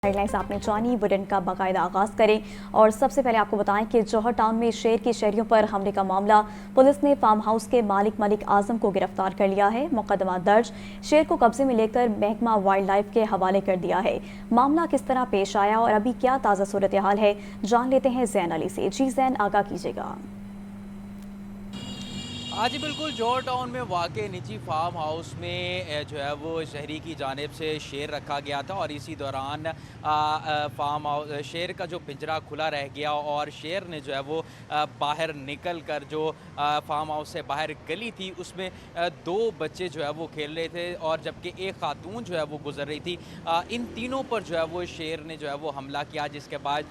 Head lines आपने जानी, bulletin का बाकायदा आगाज करें। और सबसे पहले आपको बताएं कि जौहर टाउन में शेर की शहरियों पर हमले का मामला, पुलिस ने फार्म हाउस के मालिक मलिक आजम को गिरफ्तार कर लिया है। मुकदमा दर्ज, शेर को कब्जे में लेकर महकमा वाइल्ड लाइफ के हवाले कर दिया है। मामला किस तरह पेश आया और अभी क्या ताज़ा सूरत हाल है, जान लेते हैं जैन अली से। जी जैन, आगाह कीजिएगा। जी बिल्कुल, जौहर टाउन में वाक़ निजी फार्म हाउस में जो है वो शहरी की जानिब से शेर रखा गया था और इसी दौरान फार्म हाउस शेर का जो पिंजरा खुला रह गया और शेर ने जो है वो बाहर निकल कर जो फार्म हाउस से बाहर गली थी उसमें दो बच्चे जो है वो खेल रहे थे और जबकि एक खातून जो है वो गुजर रही थी। इन तीनों पर जो है वो शेर ने जो है वो हमला किया, जिसके बाद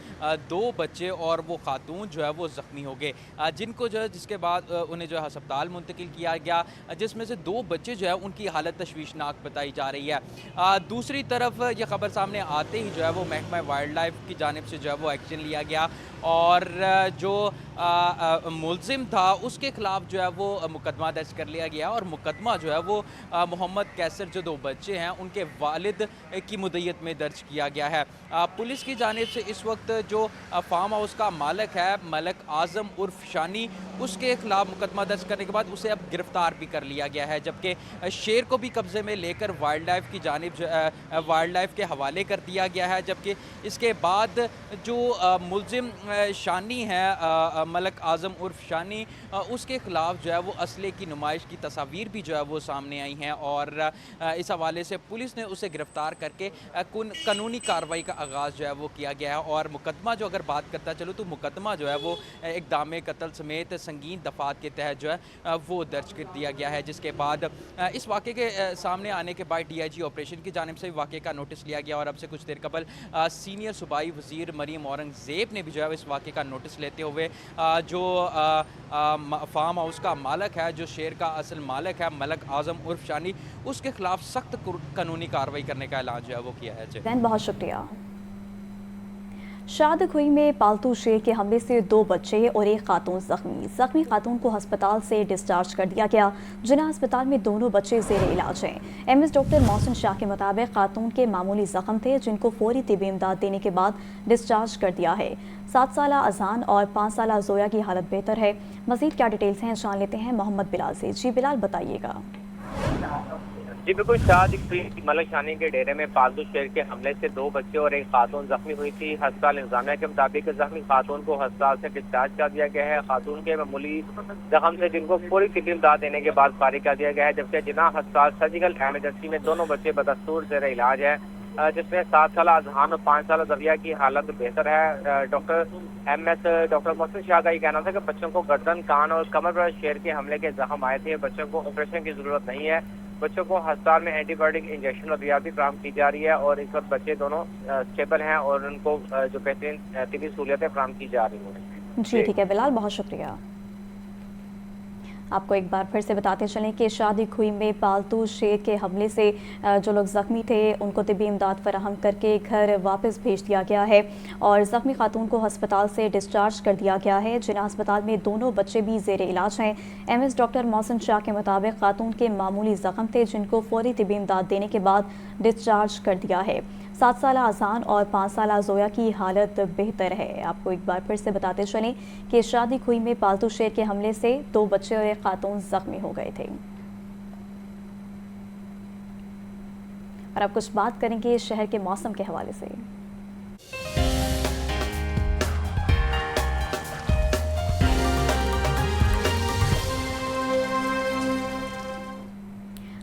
दो बच्चे और वो खातून जो है वो ज़ख्मी हो गए, जिनको जो है जिसके बाद उन्हें जो है अस्पताल मुंतकिल किया गया, जिसमें से दो बच्चे जो है उनकी हालत तशवीशनाक बताई जा रही है। दूसरी तरफ ये खबर सामने आते ही जो है वो महकमा वाइल्ड लाइफ की जानिब से जो है वो एक्शन लिया गया और जो मुलजिम था उसके खिलाफ जो है वो मुकदमा दर्ज कर लिया गया और मुकदमा जो है वो मोहम्मद कैसर जो दो बच्चे हैं उनके वालिद की मुद्दत में दर्ज किया गया है। पुलिस की जानिब से इस वक्त जो फार्म हाउस का मालिक है मलिक आजम उर्फ शानी, उसके खिलाफ मुकदमा दर्ज करने के बाद उसे अब गिरफ्तार भी कर लिया गया है, जबकि शेर को भी कब्जे में लेकर वाइल्ड लाइफ की जानिब वाइल्ड लाइफ के हवाले कर दिया गया है। जबकि इसके बाद जो मुलजिम शानी है मलिक आजम उर्फ शानी, उसके खिलाफ जो है वो असले की नुमाइश की तस्वीर भी जो है वो सामने आई हैं और इस हवाले से पुलिस ने उसे गिरफ्तार करके कानूनी कार्रवाई का आगाज़ जो है वो किया गया है। और मुकदमा जो अगर बात करता चलो तो मुकदमा जो है वो इक़दाम कत्ल समेत संगीन दफ़ात के तहत जो है वो दर्ज कर दिया गया है, जिसके बाद इस वाक़े के सामने आने के बाद DIG ऑपरेशन की जानिब से वाक़े का नोटिस लिया गया और अब से कुछ देर कबल सीनियर सूबाई वज़ीर मरीम औरंगज़ेब ने भी जो है इस वाक़े का नोटिस लेते हुए जो फार्म हाउस का मालिक है, जो शेर का असल मालिक है मलिक आजम उर्फ शानी, उसके खिलाफ सख्त कानूनी कार्रवाई करने का ऐलान जो है वो किया है। बहुत शुक्रिया। शादखुई में पालतू शेर के हमले से दो बच्चे और एक खातून जख्मी खातून को अस्पताल से डिस्चार्ज कर दिया गया। जिला अस्पताल में दोनों बच्चे जेर इलाज हैं। MS डॉक्टर मोहसिन शाह के मुताबिक खातून के मामूली जख्म थे, जिनको फौरी तिब्बी इमदाद देने के बाद डिस्चार्ज कर दिया है। 7 साल अजान और 5 साल जोया की हालत बेहतर है। मजीद क्या डिटेल्स हैं, जान लेते हैं मोहम्मद बिलाल से। जी बिलाल, बताइएगा। जी बिल्कुल, शादखुई मलिक शानी के डेरे में पालतू शेर के हमले से दो बच्चे और एक खातून जख्मी हुई थी। अस्पताल इंतजामिया के मुताबिक जख्मी खातून को अस्पताल से डिस्चार्ज कर दिया गया है। खातून के मामूली जख्म से जिनको पूरी तिब्बी इमदाद देने के बाद फारिग कर दिया गया है, जबकि जिना अस्पताल सर्जिकल एमरजेंसी में दोनों बच्चे बदस्तूर जेर इलाज है, जिसमें 7 साल अजहान और 5 साल जविया की हालत बेहतर है। डॉक्टर मोहसिन शाह का ये कहना था कि बच्चों को गर्दन, कान और कमर पर शेर के हमले के जख्म आए थे। बच्चों को ऑपरेशन की जरूरत नहीं है। बच्चों को अस्पताल में एंटीबायोटिक इंजेक्शन और रियायत फराहम की जा रही है और इस वक्त बच्चे दोनों स्टेबल हैं और उनको जो बेहतरीन तिब्बी सहूलियतें फराहम की जा रही हैं। जी ठीक है बिलाल, बहुत शुक्रिया। आपको एक बार फिर से बताते चलें कि शादखुई में पालतू शेर के हमले से जो लोग ज़ख्मी थे उनको तिब्बी इमदाद फराहम करके घर वापस भेज दिया गया है और ज़ख्मी खातून को अस्पताल से डिस्चार्ज कर दिया गया है। जिला अस्पताल में दोनों बच्चे भी जेर इलाज हैं। MS डॉक्टर मोहसिन शाह के मुताबिक खातून के मामूली ज़ख्म थे, जिनको फौरी तिब्बी इमदाद देने के बाद डिस्चार्ज कर दिया है। 7 साल अजान और 5 साल जोया की हालत बेहतर है। आपको एक बार फिर से बताते चलें कि शादखुई में पालतू शेर के हमले से दो बच्चे और एक खातून जख्मी हो गए थे। और अब कुछ बात करेंगे शहर के मौसम के हवाले से।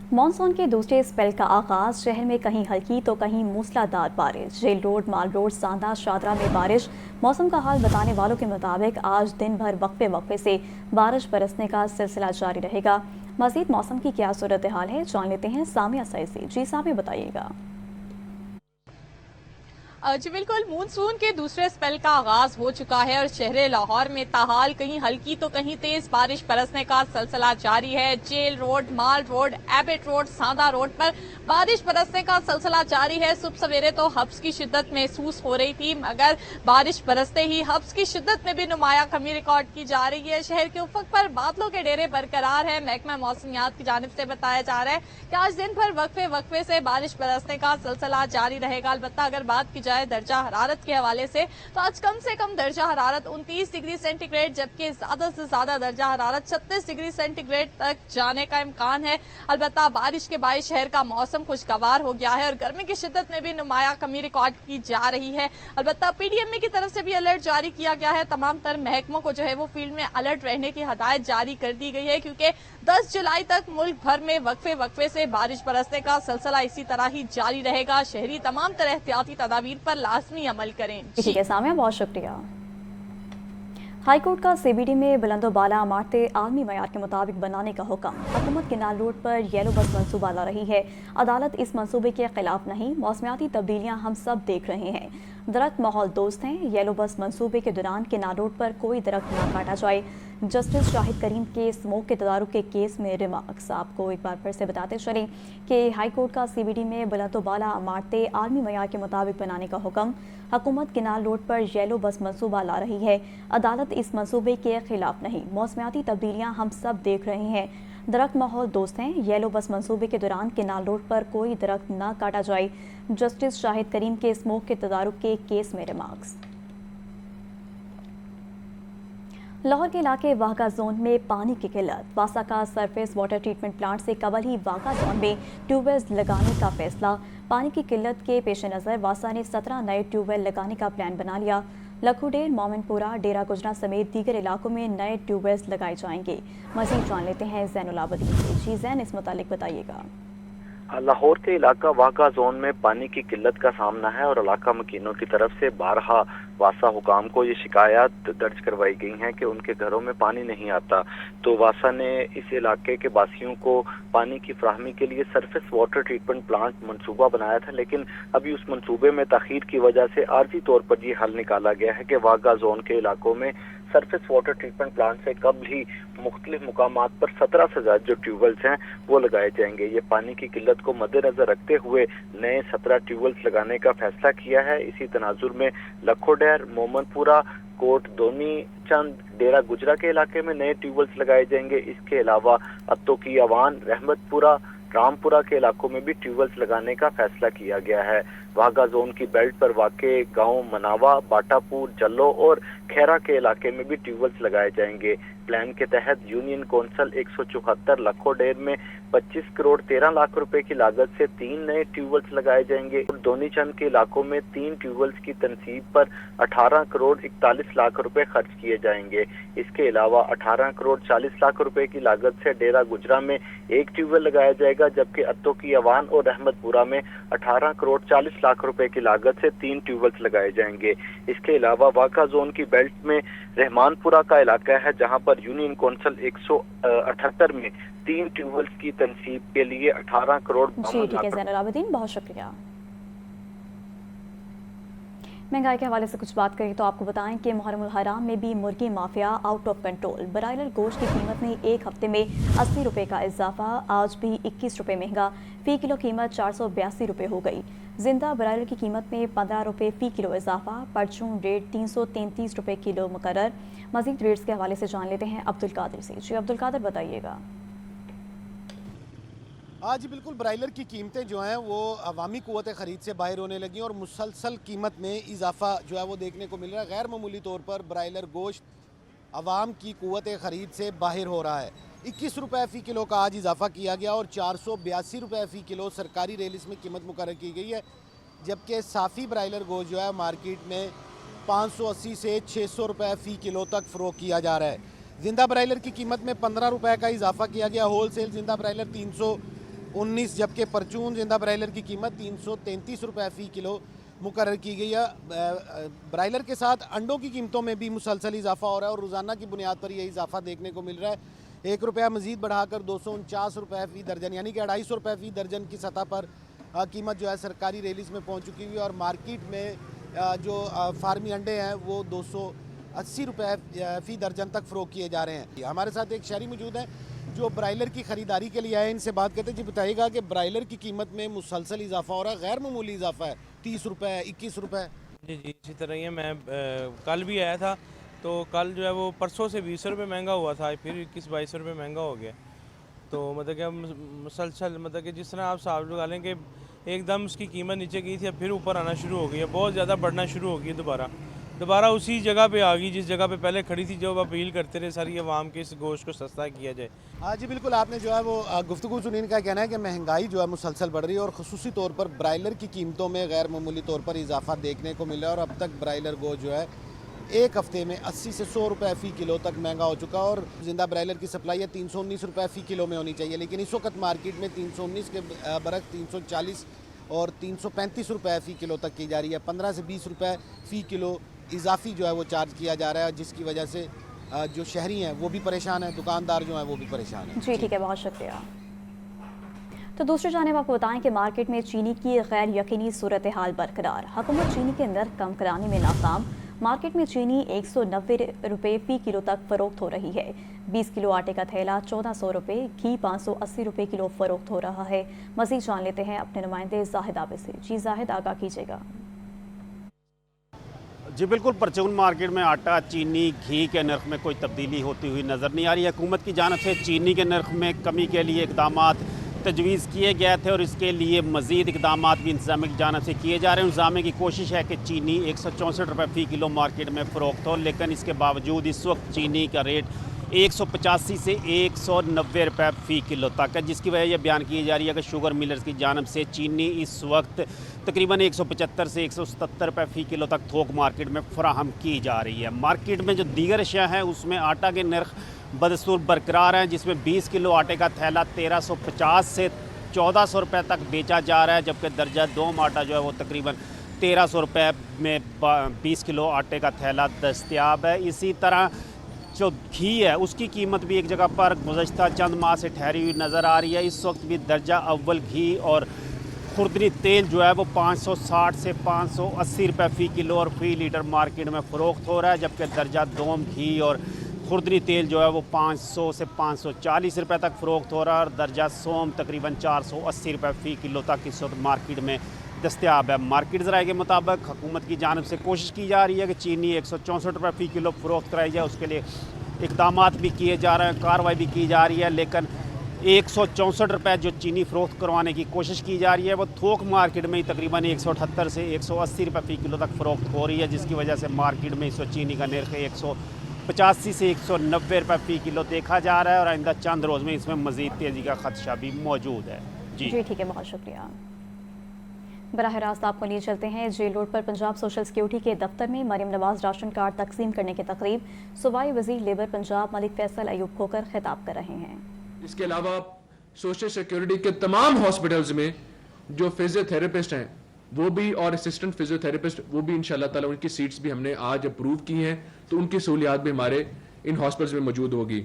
मॉनसून के दूसरे स्पेल का आगाज, शहर में कहीं हल्की तो कहीं मूसलाधार बारिश। जेल रोड, माल रोड, सांदा, शादरा में बारिश। मौसम का हाल बताने वालों के मुताबिक आज दिन भर वक्फे से बारिश बरसने का सिलसिला जारी रहेगा। मजीद मौसम की क्या सूरत हाल है, जान लेते हैं सामिया सईद से। जी सामिया, बताइएगा। जी बिल्कुल, मानसून के दूसरे स्पेल का आगाज हो चुका है और शहर लाहौर में ताहाल कहीं हल्की तो कहीं तेज बारिश बरसने का सिलसिला जारी है। जेल रोड, माल रोड, एबेट रोड, सांदा रोड पर बारिश बरसने का सिलसिला जारी है। सुबह सवेरे तो हब्स की शिद्दत महसूस हो रही थी, मगर बारिश बरसते ही हब्स की शिद्दत में भी नुमाया कमी रिकॉर्ड की जा रही है। शहर के उफक पर बादलों के डेरे बरकरार है। महकमा मौसमियात की जानिब से बताया जा रहा है कि आज दिन भर वक्फे से बारिश बरसने का सिलसिला जारी रहेगा। अलबत्ता अगर बात की जाए जाए दर्जा हरारत के हवाले से, तो आज कम से कम दर्जा हरारत 29 डिग्री सेंटीग्रेड जबकि ज्यादा से ज्यादा दर्जा हरारत 36 डिग्री सेंटीग्रेड तक जाने का इम्कान है। अलबत्ता बारिश के बायस शहर का मौसम खुशगवार हो गया है और गर्मी की शिद्दत में भी नुमाया कमी रिकॉर्ड की जा रही है। अलबत्ता पीडीएमए की तरफ से भी अलर्ट जारी किया गया है। तमाम तर महकमों को जो है वो फील्ड में अलर्ट रहने की हदायत जारी कर दी गई है, क्योंकि 10 जुलाई तक मुल्क भर में वक्फे से बारिश बरसने का सिलसिला इसी तरह ही जारी रहेगा। शहरी तमाम तरह एहतियाती तदाबीर पर लाजमी अमल करें। ठीक है सामिया, बहुत शुक्रिया। हाई कोर्ट का सीबीडी में बुलंदोबाला इमारतें आलमी मयार के मुताबिक बनाने का हुक्म। हुकूमत केनाल रोड पर येलो बस मंसूबा ला रही है। अदालत इस मंसूबे के खिलाफ नहीं, मौसमियाती तब्दीलियां हम सब देख रहे हैं। दरख्त माहौल दोस्त हैं। येलो बस मंसूबे के दौरान केनाल रोड पर कोई दरख्त ना काटा जाए। जस्टिस शाहिद करीम के स्मोक के तदारुक के केस में रिमार्क्स। आपको एक बार फिर से बताते चलें कि हाई कोर्ट का सीबीडी में बुलंदोबाला इमारतें आलमी मयार के मुताबिक बनाने का हुक्म। हुकूमत केनाल रोड पर येलो बस मंसूबा ला रही है। अदालत इस मंसूबे के खिलाफ नहीं, मौसमियाती तब्दीलियां हम सब देख रहे हैं। दरख्त माहौल दोस्त हैं। येलो बस मंसूबे के दौरान केनाल रोड पर कोई दरख्त न काटा जाए। जस्टिस शाहिद करीम के स्मोक के तदारुक के केस में रिमार्क्स। लाहौर के इलाके वाघा जोन में पानी की किल्लत। वासा का सरफेस वाटर ट्रीटमेंट प्लांट से कबल ही वाघा जोन में ट्यूबवेल्स लगाने का फैसला। पानी की किल्लत के पेश नज़र वासा ने 17 नए ट्यूबवेल लगाने का प्लान बना लिया। लखुडेर, मोमिनपुरा, डेरा गुजरा समेत दीगर इलाकों में नए ट्यूबवेल्स लगाए जाएंगे। मज़ीद जान लेते हैं ज़ैनुल आबदीन से। जी ज़ैन, इस मुतालिक बताइएगा। लाहौर के इलाका वाघा जोन में पानी की किल्लत का सामना है और इलाका मकीनों की तरफ से बारहा वासा हुकाम को ये शिकायत दर्ज करवाई गई हैं कि उनके घरों में पानी नहीं आता। तो वासा ने इस इलाके के वासियों को पानी की फराहमी के लिए सरफेस वाटर ट्रीटमेंट प्लांट मंसूबा बनाया था, लेकिन अभी उस मंसूबे में ताखीर की वजह से आर्जी तौर पर ये हल निकाला गया है कि वाघा जोन के इलाकों में सरफेस वाटर ट्रीटमेंट प्लांट से कब ही मुख्तलिफ मुकामात पर 17 से ज्यादा जो ट्यूबवेल्स हैं वो लगाए जाएंगे। ये पानी की किल्लत को मद्देनजर रखते हुए नए 17 ट्यूबवेल्स लगाने का फैसला किया है। इसी तनाजुर में लखोडेर, मोमनपुरा, कोट दोनी चंद, डेरा गुजरा के इलाके में नए ट्यूबवेल्स लगाए जाएंगे। इसके अलावा अत्तो की अवान, रहमतपुरा, रामपुरा के इलाकों में भी ट्यूबवेल्स लगाने का फैसला किया गया है। वाघा जोन की बेल्ट पर वाक़े गांव मनावा, बाटापुर, जल्लो और खैरा के इलाके में भी ट्यूबवेल्स लगाए जाएंगे। प्लान के तहत यूनियन कौंसल 174 लखोडेर में 25 करोड़ 13 लाख रुपए की लागत से 3 नए ट्यूबवेल्स लगाए जाएंगे और दोनी चंद के इलाकों में 3 ट्यूबवेल्स की तनसीब पर 18 करोड़ 41 लाख रुपए खर्च किए जाएंगे। इसके अलावा 18 करोड़ 40 लाख रुपए की लागत से डेरा गुजरा में 1 ट्यूबवेल लगाया जाएगा, जबकि अत्तो की अवान और रहमतपुरा में 18 करोड़ 40 लाख रुपए की लागत से 3 ट्यूबवेल्स लगाए जाएंगे। इसके अलावा वाघा जोन की बेल्ट में रहमानपुरा का इलाका है, जहां पर यूनियन कौंसल 178 में 3 ट्यूबवेल्स की तनसीब के लिए 18 करोड़। जी ठीक है ज़ैनुल आबदीन, बहुत शुक्रिया। महंगाई के हवाले से कुछ बात करें तो आपको बताएं कि मुहर्रमुल हराम में भी मुर्गी mafia out of control. Broiler गोश्त की कीमत में एक हफ्ते में 80 रुपये का इजाफा, आज भी 21 रुपये महंगा। फ़ी किलो कीमत 482 रुपये हो गई। जिंदा ब्रायलर की कीमत में 15 रुपये फ़ी किलो इजाफा, परचून रेट 333 रुपये किलो मुकर्रर। मज़ीद रेट्स के हवाले से जान लेते हैं अब्दुल कादिर से। जी अब्दुल कादिर, बताइएगा। आज बिल्कुल ब्रायलर की कीमतें जो हैं वो अवामी क़ुव्वत ख़रीद से बाहर होने लगी और मुसलसल कीमत में इजाफा जो है वो देखने को मिल रहा है। गैर मामूली तौर पर ब्रायलर गोश्त अवाम की क़ुव्वत ख़रीद से बाहर हो रहा है। 21 रुपये फ़ी किलो का आज इजाफा किया गया और 482 रुपये फ़ी किलो सरकारी रेलिस में कीमत मुकर्रर की गई है, जबकि साफ़ी ब्रायलर गोश्त जो है मार्केट में 580 से 600 रुपये फ़ी किलो तक फ़रोख्त किया जा रहा है। जिंदा ब्रायलर की कीमत में 15 रुपये का इजाफा किया गया। होल सेल जिंदा ब्रायलर 319, जबकि परचून जिंदा ब्रायलर की कीमत 333 रुपये फ़ी किलो मुकर्रर की गई है। ब्रायलर के साथ अंडों की कीमतों में भी मुसलसल इजाफा हो रहा है और रोज़ाना की बुनियाद पर यह इजाफा देखने को मिल रहा है। 1 रुपया मज़ीद बढ़ाकर 249 रुपये फ़ी दर्जन यानी कि 250 रुपये फ़ी दर्जन की सतह पर कीमत जो है सरकारी रेलिस में पहुँच चुकी हुई है और मार्केट में जो फार्मी अंडे हैं वो 280 रुपये फ़ी दर्जन तक फ़रोख्त किए जा रहे हैं। हमारे साथ एक शहरी मौजूद है जो ब्रायलर की ख़रीदारी के लिए आए, इनसे बात करते हैं। जी बताइएगा कि ब्रायलर की कीमत में मुसलसल इजाफा हो रहा है, गैर मामूली इजाफा है, 30 रुपये 21 रुपये। जी इसी तरह ही है। मैं कल भी आया था तो कल जो है वो परसों से 20 रुपये महंगा हुआ था, फिर 21-22 रुपये महंगा हो गया। तो मतलब कि मुसलसल मतलब कि जिस तरह आप साहब लगा लें कि ایک دم اس کی قیمت نیچے گئی تھی، اب پھر اوپر آنا شروع ہو گئی ہے، بہت زیادہ بڑھنا شروع ہو گئی ہے، دوبارہ اسی جگہ پہ آ گئی جس جگہ پہ پہلے کھڑی تھی، جو اپیل کرتے رہے ساری عوام کے اس گوشت کو سستا کیا جائے۔ ہاں جی بالکل، آپ نے جو ہے وہ گفتگو سنی، ان کا کہنا ہے کہ مہنگائی جو ہے مسلسل بڑھ رہی ہے اور خصوصی طور پر برائلر کی قیمتوں میں غیر معمولی طور پر اضافہ دیکھنے کو مل رہا ہے، اور اب تک برائلر گوشت جو ہے ایک ہفتے میں 80 سے 100 روپے فی کلو تک مہنگا ہو چکا، اور زندہ برائلر کی سپلائی ہے 319 روپے فی کلو میں ہونی چاہیے، لیکن اس وقت مارکیٹ میں 319 کے برعکس 340 اور 335 روپے فی کلو تک کی جا رہی ہے۔ 15 سے 20 روپے فی کلو اضافی جو ہے وہ چارج کیا جا رہا ہے، جس کی وجہ سے جو شہری ہیں وہ بھی پریشان ہیں، دکاندار جو ہیں وہ بھی پریشان ہیں۔ جی ٹھیک ہے، بہت شکریہ۔ تو دوسری جانب آپ کو بتائیں کہ مارکیٹ میں چینی کی غیر یقینی صورتحال برقرار، حکومت چینی کے نرخ کم کرانے میں ناکام، مارکیٹ میں چینی 190 روپے فی کلو تک فروخت ہو رہی ہے، 20 کلو آٹے کا تھیلا 1400 روپے، گھی 580 روپے کلو فروخت ہو رہا ہے۔ مزید جان لیتے ہیں اپنے نمائندے زاہد عابد سے۔ جی زاہد، آگاہ کیجیے گا۔ جی بالکل، پرچون مارکیٹ میں آٹا، چینی، گھی کے نرخ میں کوئی تبدیلی ہوتی ہوئی نظر نہیں آ رہی ہے۔ حکومت کی جانب سے چینی کے نرخ میں کمی کے لیے اقدامات تجویز کیے گئے تھے اور اس کے لیے مزید اقدامات بھی انتظامیہ کی جانب سے کیے جا رہے ہیں۔ انتظامیہ کی کوشش ہے کہ چینی 164 روپے فی کلو مارکیٹ میں فروخت ہو، لیکن اس کے باوجود اس وقت چینی کا ریٹ 185 سے 190 روپے فی کلو تک ہے، جس کی وجہ یہ بیان کی جا رہی ہے کہ شوگر ملرز کی جانب سے چینی اس وقت تقریباً 175 سے 177 روپے فی کلو تک تھوک مارکیٹ میں فراہم کی جا رہی ہے۔ مارکیٹ میں جو دیگر اشیاء ہیں اس میں آٹا کے نرخ بدستور برقرار ہیں، جس میں 20 کلو آٹے کا تھیلا 1350 سے 1400 روپے تک بیچا جا رہا ہے، جبکہ درجہ دوم آٹا جو ہے وہ تقریباً 1300 روپے میں 20 کلو آٹے کا تھیلا دستیاب ہے۔ اسی طرح جو گھی ہے اس کی قیمت بھی ایک جگہ پر گزشتہ چند ماہ سے ٹھہری ہوئی نظر آ رہی ہے۔ اس وقت بھی درجہ اول گھی اور خوردنی تیل جو ہے وہ 560 سے 580 روپے فی کلو اور فی لیٹر مارکیٹ میں فروخت ہو رہا ہے، جبکہ درجہ دوم گھی اور خوردنی تیل جو ہے وہ 500 سے 540 روپے تک فروخت ہو رہا ہے، اور درجہ سوم تقریباً 480 روپے فی کلو تک اس وقت مارکیٹ میں دستیاب ہے۔ مارکیٹ ذرائع کے مطابق حکومت کی جانب سے کوشش کی جا رہی ہے کہ چینی 164 روپے فی کلو فروخت کرائی جائے، اس کے لیے اقدامات بھی کیے جا رہے ہیں، کارروائی بھی کی جا رہی ہے، لیکن 164 روپے جو چینی فروخت کروانے کی کوشش کی جا رہی ہے وہ تھوک مارکیٹ میں ہی تقریباً 178 سے 180 روپے فی کلو تک فروخت ہو رہی ہے، جس کی وجہ سے مارکیٹ میں اس وقت چینی کا نرخ 185 سے 190 روپے فی کلو دیکھا جا رہا ہے، اور آئندہ چند روز میں اس میں مزید تیزی کا خدشہ بھی موجود ہے۔ جی ٹھیک ہے، بہت شکریہ۔ براہ راست آپ کو لیے چلتے ہیں جیل روڈ پر پنجاب سوشل سیکیورٹی کے دفتر میں مریم نواز راشن کارڈ تقسیم کرنے کی تقریب، صوبائی وزیر لیبر پنجاب ملک فیصل ایوب کھوکر خطاب کر رہے ہیں۔ اس کے علاوہ سوشل سیکیورٹی کے تمام ہاسپٹلز میں جو فیزیو تھراپسٹ ہیں وہ بھی اور اسسٹنٹ فیزیو تھراپسٹ وہ بھی انشاءاللہ تعالیٰ ان کی سیٹس بھی ہم نے آج اپروو کی ہیں، تو ان کی سہولیات بھی ہمارے ان ہاسپٹلز میں موجود ہوگی۔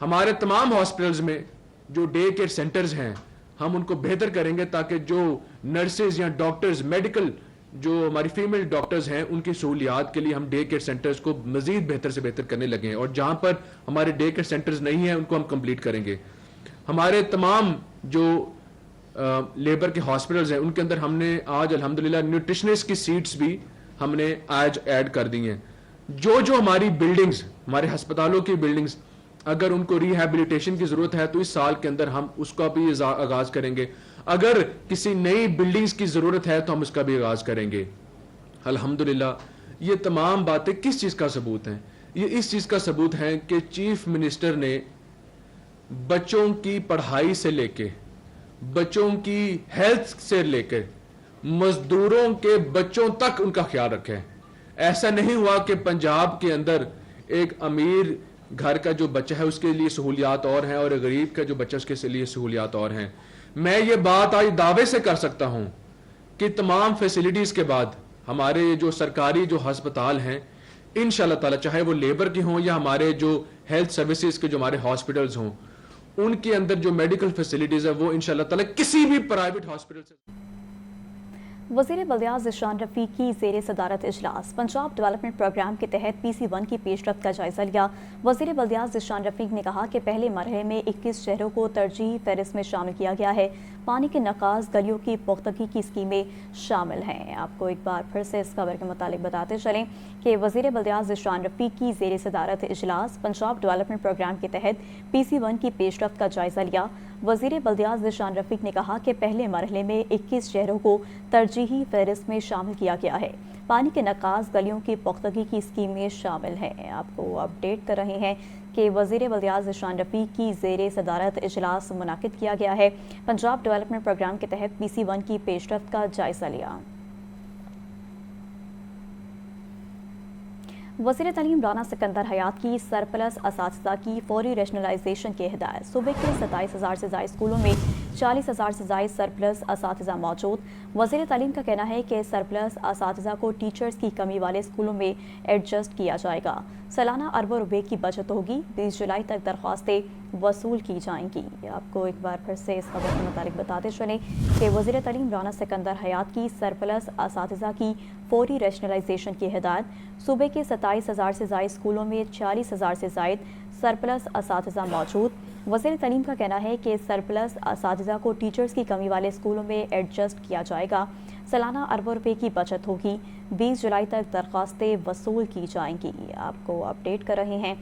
ہمارے تمام ہاسپٹلز میں جو ڈے کیئر سینٹرز ہیں ہم ان کو بہتر کریں گے تاکہ جو نرسز یا ڈاکٹرز میڈیکل جو ہماری فیمیل ڈاکٹرز ہیں ان کی سہولیات کے لیے ہم ڈے کیئر سینٹرز کو مزید بہتر سے بہتر کرنے لگے ہیں، اور جہاں پر ہمارے ڈے کیئر سینٹرز نہیں ہیں ان کو ہم کمپلیٹ کریں گے۔ ہمارے تمام جو لیبر کے ہاسپٹلز ہیں ان کے اندر ہم نے آج الحمدللہ نیوٹریشنسٹ کی سیٹس بھی ہم نے آج ایڈ کر دی ہیں۔ جو ہماری بلڈنگز، ہمارے ہسپتالوں کی بلڈنگز اگر ان کو ریہیبلیٹیشن کی ضرورت ہے تو اس سال کے اندر ہم اس کا بھی آغاز کریں گے، اگر کسی نئی بلڈنگز کی ضرورت ہے تو ہم اس کا بھی آغاز کریں گے۔ الحمدللہ یہ تمام باتیں کس چیز کا ثبوت ہیں؟ یہ اس چیز کا ثبوت ہے کہ چیف منسٹر نے بچوں کی پڑھائی سے لے کے، بچوں کی ہیلتھ سے لے کے، مزدوروں کے بچوں تک ان کا خیال رکھے۔ ایسا نہیں ہوا کہ پنجاب کے اندر ایک امیر گھر کا جو بچہ ہے اس کے لیے سہولیات اور ہیں اور غریب کا جو بچہ اس کے لیے سہولیات اور ہیں۔ میں یہ بات آج دعوے سے کر سکتا ہوں کہ تمام فیسلٹیز کے بعد ہمارے جو سرکاری جو ہسپتال ہیں انشاءاللہ تعالی چاہے وہ لیبر کے ہوں یا ہمارے جو ہیلتھ سروسز کے جو ہمارے ہاسپٹلز ہوں ان کے اندر جو میڈیکل فیسلٹیز ہے وہ انشاءاللہ تعالی کسی بھی پرائیویٹ ہاسپٹل سے۔ وزیر بلدیات ذیشان رفیق کی زیر صدارت اجلاس، پنجاب ڈیولپمنٹ پروگرام کے تحت PC1 کی پیش رفت کا جائزہ لیا۔ وزیر بلدیات ذیشان رفیق نے کہا کہ پہلے مرحلے میں 21 شہروں کو ترجیحی فہرست میں شامل کیا گیا ہے۔ پانی کے نکاس گلیوں کی پختگی کی اسکیمیں شامل ہیں۔ آپ کو ایک بار پھر سے اس خبر کے متعلق بتاتے چلیں کہ وزیر بلدیات ذیشان رفیق کی زیر صدارت اجلاس پنجاب ڈیولپمنٹ پروگرام کے تحت PC1 کی پیش رفت کا جائزہ لیا۔ وزیر بلدیات ذیشان رفیق نے کہا کہ پہلے مرحلے میں 21 شہروں کو ترجیحی فہرست میں شامل کیا گیا ہے۔ پانی کے نکاس گلیوں کی پختگی کی اسکیمیں شامل ہیں۔ آپ کو اپڈیٹ کر رہے ہیں کہ وزیر بلدیات ذیشان رفیق کی زیر صدارت اجلاس منعقد کیا گیا ہے۔ پنجاب ڈیولپمنٹ پروگرام کے تحت PC1 کی پیش رفت کا جائزہ لیا۔ وزیر تعلیم رانا سکندر حیات کی سرپلس اساتذہ کی فوری ریشنلائزیشن کی ہدایت۔ صوبے کے 27,000 سے زائد اسکولوں میں 40,000 سے زائد سرپلس اساتذہ موجود۔ وزیر تعلیم کا کہنا ہے کہ سرپلس اساتذہ کو ٹیچرز کی کمی والے اسکولوں میں ایڈجسٹ کیا جائے گا۔ سالانہ اربوں روپے کی بچت ہوگی۔ 20 جولائی تک درخواستیں وصول کی جائیں گی۔ آپ کو ایک بار پھر سے اس خبر کے متعلق بتاتے چلیں کہ وزیر تعلیم رانا سکندر حیات کی سرپلس اساتذہ کی فوری ریشنلائزیشن کی ہدایت۔ صوبے کے 27,000 سے زائد اسکولوں میں 40,000 سے زائد سرپلس اساتذہ موجود۔ وزیر تعلیم کا کہنا ہے کہ سرپلس اساتذہ کو ٹیچرز کی کمی والے اسکولوں میں ایڈجسٹ کیا جائے گا۔ سالانہ اربوں روپے کی بچت ہوگی۔ 20 جولائی تک درخواستیں وصول کی جائیں گی۔ آپ کو اپڈیٹ کر رہے ہیں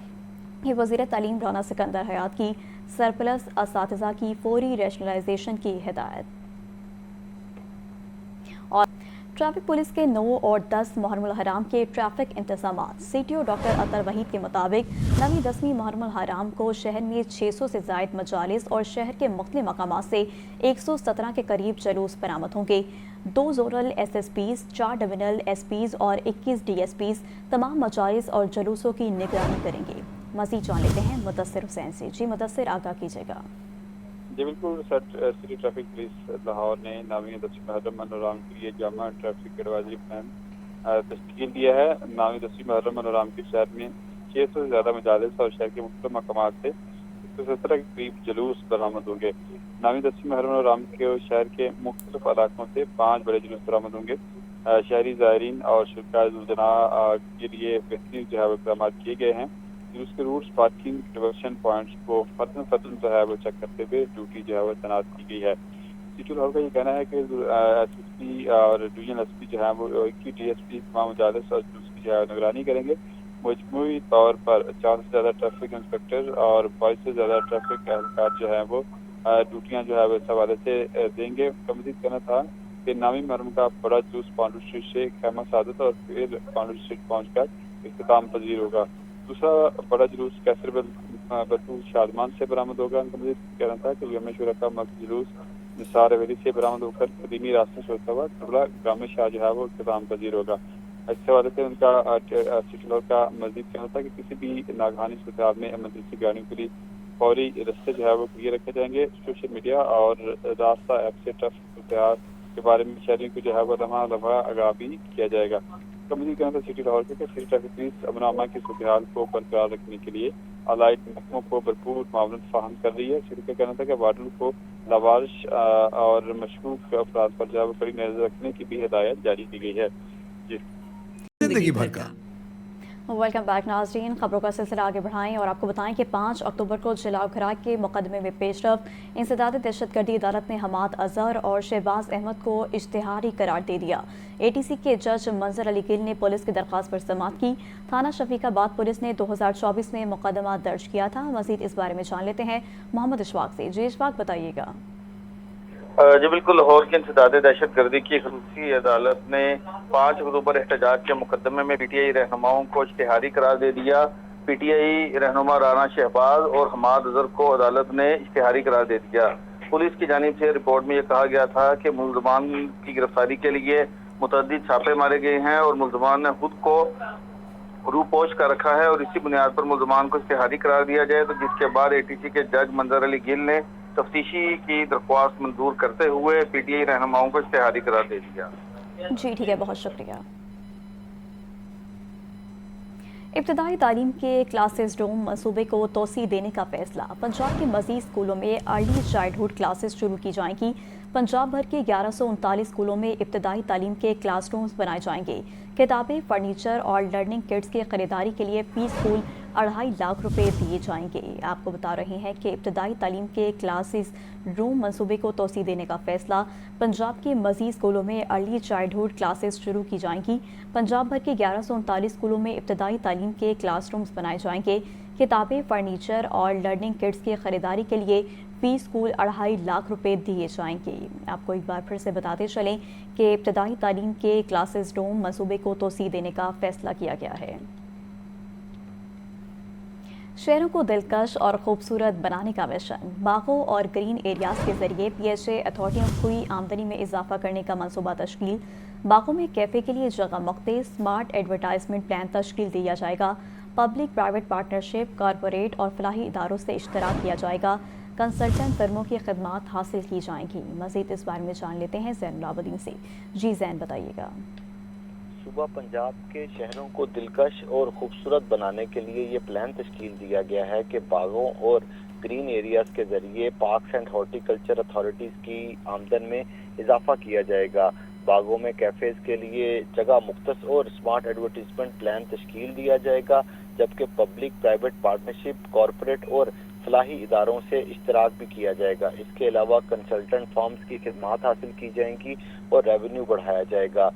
کہ وزیر تعلیم رانا سکندر حیات کی سرپلس اساتذہ کی فوری ریشنلائزیشن کی ہدایت۔ اور ٹریفک پولیس کے 9 اور 10 محرم الحرام کے ٹریفک انتظامات۔ CTO ڈاکٹر اطہر وحید کے مطابق 9ویں 10ویں محرم الحرام کو شہر میں 600 سے زائد مجالس اور شہر کے مختلف مقامات سے 117 کے قریب جلوس برآمد ہوں گے۔ 2 زونل SSPs، 4 ڈویژنل SPs اور 21 DSPs تمام مجالس اور جلوسوں کی نگرانی کریں گے۔ مزید جان لیتے ہیں مدثر حسین سے۔ جی مدثر، آگاہ کیجیے گا۔ جی بالکل سر، سٹی ٹریفک پولیس لاہور نے 9ویں 10ویں محرم الحرام کے لیے جامع ٹریفک ایڈوائزری پلان تشکیل دیا ہے۔ 9ویں 10ویں محرم الحرام کے شہر میں 600 سے زیادہ مجالس اور شہر کے مختلف مقامات سے 117 کے قریب جلوس برآمد ہوں گے۔ 9ویں 10ویں محرم الحرام کے شہر کے مختلف علاقوں سے 5 بڑے جلوس برآمد ہوں گے۔ شہری زائرین اور شرکاء ذوالجلالہ کے لیے بہترین جو ہے وہ اقدامات کیے گئے ہیں۔ اس کے روٹس، پارکنگ، ڈیورشن پوائنٹس کو فرداً جو ہے وہ چیک کرتے ہوئے ڈیوٹی جو ہے وہ تعینات کی گئی ہے۔ سٹی لاہور کا یہ کہنا ہے کہ SSP اور ڈویژنل SP جو ہے وہ 21 DSP تمام مجالس اور جلوس کی جو ہے نگرانی کریں گے۔ مجموعی طور پر 4 سے زیادہ ٹریفک انسپیکٹر اور 22 سے زیادہ ٹریفک اہلکار جو ہے وہ ڈیوٹیاں جو ہے وہ اس حوالے سے دیں گے۔ کا مزید کہنا تھا کہ 9ویں محرم کا بڑا جلوس پانڈو اسٹریٹ سے خیمہ سعادت اور پھر پانڈو اسٹریٹ پہنچ کر اختتام پذیر ہوگا۔ دوسرا بڑا جلوس کیسر بطور شادمان سے برآمد ہوگا۔ ان کا مزید کہنا تھا کہ یوم شورا کا جلوس نثار حویلی سے برآمد ہو کر قدیمی راستے سے ہوتا ہوا قبلہ گام شاہ جو ہے وہ اختتام پذیر ہوگا۔ اس حوالے سے ان کا سٹی لاہور کا مزید کہنا تھا کہ کسی بھی ناگہانی صورتحال میں ایمرجنسی گاڑیوں کے لیے فوری رستے جو ہے وہ کلیئر رکھے جائیں گے۔ سوشل میڈیا اور راستہ ایپ سے ٹریفک صورتحال کے بارے میں شہریوں کو جو ہے وہ لمحہ آگاہ بھی کیا جائے گا۔ مزید کہنا تھا سٹی لاہور کے کہ سٹی ٹریفک پولیس امن و امان کی صورتحال کو برقرار رکھنے کے لیے allied محکموں کو بھرپور معاونت فراہم کر رہی ہے۔ سٹی کا کہنا تھا کہ وارڈن کو لاوارث اور مشکوک افراد پر جو ہے کڑی نظر رکھنے کی بھی ہدایت جاری کی گئی ہے۔ جی زندگی بھر کا ویلکم بیک ناظرین، خبروں کا سلسلہ آگے بڑھائیں اور آپ کو بتائیں کہ 5 اکتوبر کو جلاؤ گھراٹ کے مقدمے میں پیش رفت انسداد دہشت گردی عدالت نے حماد اظہر اور شہباز احمد کو اشتہاری قرار دے دیا۔ ATC کے جج منظر علی گل نے پولیس کی درخواست پر سماعت کی۔ تھانہ شفیق آباد پولیس نے 2024 میں مقدمہ درج کیا تھا۔ مزید اس بارے میں جان لیتے ہیں محمد اشفاق سے۔ جی اشفاق، بتائیے گا۔ جی بالکل، لاہور کے انسداد دہشت گردی کی خصوصی عدالت نے 5 اکتوبر احتجاج کے مقدمے میں PTI رہنماؤں کو اشتہاری قرار دے دیا۔ PTI رہنما رانا شہباز اور حماد اظہر کو عدالت نے اشتہاری قرار دے دیا۔ پولیس کی جانب سے رپورٹ میں یہ کہا گیا تھا کہ ملزمان کی گرفتاری کے لیے متعدد چھاپے مارے گئے ہیں اور ملزمان نے خود کو روپوش کر رکھا ہے اور اسی بنیاد پر ملزمان کو اشتہاری قرار دیا جائے، تو جس کے بعد ATC کے جج منظر علی گل نے تفتیشی کی درخواست منظور کرتے ہوئے PTI رہنماؤں کو اشتہاری قرار دے دیا۔ جی ٹھیک ہے، بہت شکریہ۔ ابتدائی تعلیم کے کلاسز روم منصوبے کو توسیع دینے کا فیصلہ۔ پنجاب کے مزید اسکولوں میں ارلی چائلڈہڈ کلاسز شروع کی جائیں گی۔ پنجاب بھر کے 1139 اسکولوں میں ابتدائی تعلیم کے کلاس رومز بنائے جائیں گے۔ کتابیں، فرنیچر اور لرننگ کٹس کی خریداری کے لیے پی اسکول 2.5 लाख रुपए दिए जाएंगे। आपको बता रहे हैं कि इब्तदाई तालीम के क्लासेस रूम मंसूबे को तोसी देने का फैसला। पंजाब के मज़ीद स्कूलों में अर्ली चाइल्डहुड क्लासेस शुरू की जाएंगी। पंजाब भर के 1139 स्कूलों में इब्तदाई तालीम के क्लासरूम्स बनाए जाएंगे। किताबें, फर्नीचर और लर्निंग किट्स की खरीदारी के लिए फी स्कूल 2.5 लाख रुपए दिए जाएंगे। आपको एक बार फिर से बताते चलें कि इब्तदाई तालीम के क्लासेस रूम मंसूबे को तोसी देने का फैसला किया गया है। शहरों को दिलकश और खूबसूरत बनाने का मिशन, बागों और ग्रीन एरियाज के जरिए PHA अथॉरिटियों की आमदनी में इजाफा करने का मंसूबा तश्कील। बागों में कैफ़े के लिए जगह मुख्ते, स्मार्ट एडवर्टाइजमेंट प्लान तश्कील दिया जाएगा। पब्लिक प्राइवेट पार्टनरशिप, कॉरपोरेट और फलाही इदारों से इश्तराक किया जाएगा। कंसल्टेंट फर्मों की खदमात हासिल की जाएंगी। मज़ीद इस बारे में जान लेते हैं ज़ैनुल आबदीन से। जी ज़ैन, बताइएगा। सूबा पंजाब के शहरों को दिलकश और खूबसूरत बनाने के लिए ये प्लान तश्कील दिया गया है कि बागों और ग्रीन एरियाज के जरिए पार्क्स एंड हॉर्टिकल्चर अथॉरिटीज़ की आमदन में इजाफा किया जाएगा। बागों में कैफ़ेज़ के लिए जगह मुख्तस और स्मार्ट एडवर्टीजमेंट प्लान तश्कील दिया जाएगा, जबकि पब्लिक प्राइवेट पार्टनरशिप, कॉरपोरेट और फलाही इदारों से इश्तराक भी किया जाएगा। इसके अलावा कंसल्टेंट फर्म्स की खिदमात हासिल की जाएंगी और रेवेन्यू बढ़ाया जाएगा।